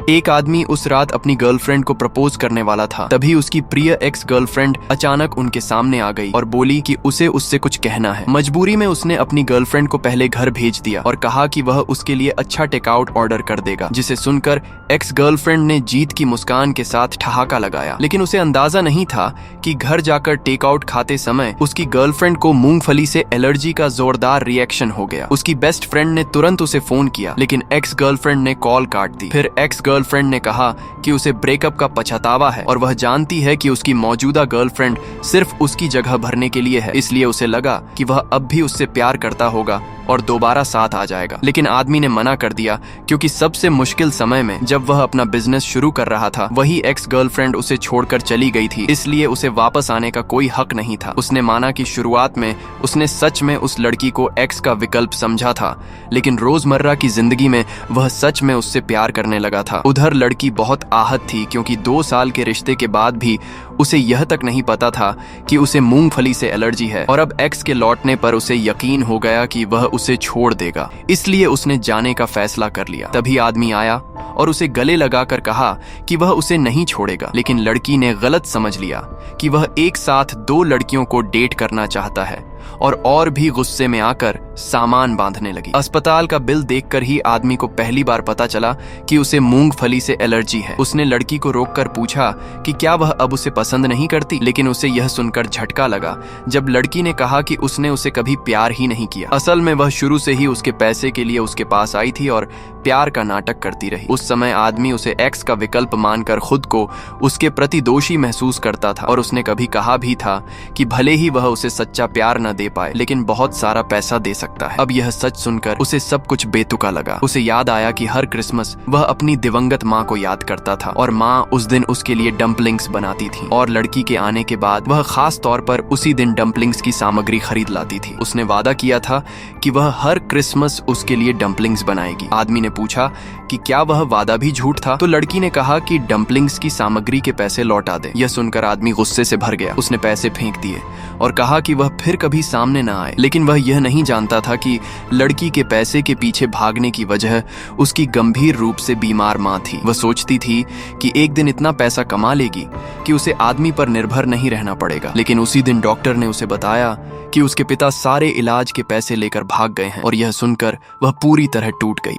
एक आदमी उस रात अपनी गर्लफ्रेंड को प्रपोज करने वाला था, तभी उसकी प्रिय एक्स गर्लफ्रेंड अचानक उनके सामने आ गई और बोली कि उसे उससे कुछ कहना है। मजबूरी में उसने अपनी गर्लफ्रेंड को पहले घर भेज दिया और कहा कि वह उसके लिए अच्छा टेकआउट ऑर्डर कर देगा, जिसे सुनकर एक्स गर्लफ्रेंड ने जीत की मुस्कान के साथ ठहाका लगाया। लेकिन उसे अंदाजा नहीं था कि घर जाकर टेकआउट खाते समय उसकी गर्लफ्रेंड को मूंगफली से एलर्जी का जोरदार रिएक्शन हो गया। उसकी बेस्ट फ्रेंड ने तुरंत उसे फोन किया, लेकिन एक्स गर्लफ्रेंड ने कॉल काट दी। फिर एक्स गर्लफ्रेंड ने कहा कि उसे ब्रेकअप का पछतावा है और वह जानती है कि उसकी मौजूदा गर्लफ्रेंड सिर्फ उसकी जगह भरने के लिए है, इसलिए उसे लगा कि वह अब भी उससे प्यार करता होगा और दोबारा साथ आ जाएगा। लेकिन आदमी ने मना कर दिया, क्योंकि सबसे मुश्किल समय में जब वह अपना बिजनेस शुरू कर रहा था, वही एक्स गर्लफ्रेंड उसे छोड़कर चली गई थी, इसलिए उसे वापस आने का कोई हक नहीं था। उसने माना कि शुरुआत में उसने सच में उस लड़की को एक्स का विकल्प समझा था, लेकिन रोजमर्रा की जिंदगी में वह सच में उससे प्यार करने लगा था। उधर लड़की बहुत आहत थी, क्योंकि 2 साल के रिश्ते के बाद भी उसे यह तक नहीं पता था कि उसे मूंगफली से एलर्जी है, और अब एक्स के लौटने पर उसे यकीन हो गया कि वह उसे छोड़ देगा, इसलिए उसने जाने का फैसला कर लिया। तभी आदमी आया और उसे गले लगाकर कहा कि वह उसे नहीं छोड़ेगा, लेकिन लड़की ने गलत समझ लिया कि वह एक साथ 2 लड़कियों को डेट करना चाहता है और भी गुस्से में आकर सामान बांधने लगी। अस्पताल का बिल देखकर ही आदमी को पहली बार पता चला कि उसे मूंगफली से एलर्जी है। उसने लड़की को रोककर पूछा कि क्या वह अब उसे पसंद नहीं करती, लेकिन उसे यह सुनकर झटका लगा जब लड़की ने कहा कि उसने उसे कभी प्यार ही नहीं किया। असल में वह शुरू से ही उसके पैसे के लिए उसके पास आई थी और प्यार का नाटक करती रही। उस समय आदमी उसे एक्स का विकल्प मानकर खुद को उसके प्रति दोषी महसूस करता था, और उसने कभी कहा भी था कि भले ही वह उसे सच्चा प्यार न दे पाए, लेकिन बहुत सारा पैसा दे सकता है। अब यह सच सुनकर उसे सब कुछ बेतुका लगा। उसे याद आया कि हर क्रिसमस वह अपनी दिवंगत माँ को याद करता था, और माँ उस दिन उसके लिए डम्पलिंग्स बनाती थी, और लड़की के आने के बाद वह खास तौर पर उसी दिन डम्पलिंग्स की सामग्री खरीद लाती थी। उसने वादा किया था कि वह हर क्रिसमस उसके लिए डम्पलिंग्स बनाएगी। आदमी ने पूछा कि क्या वह वादा भी झूठ था, तो लड़की ने कहा कि डम्पलिंग्स की सामग्री के पैसे लौटा दे। यह सुनकर आदमी गुस्से से भर गया। उसने पैसे फेंक दिए और कहा कि वह फिर कभी सामने न आए। लेकिन वह यह नहीं जानता था कि लड़की के पैसे के पीछे भागने की वजह उसकी गंभीर रूप से बीमार माँ थी। वह सोचती थी कि एक दिन इतना पैसा कमा लेगी कि उसे आदमी पर निर्भर नहीं रहना पड़ेगा। लेकिन उसी दिन डॉक्टर ने उसे बताया कि उसके पिता सारे इलाज के पैसे लेकर भाग गए हैं, और यह सुनकर वह पूरी तरह टूट गई।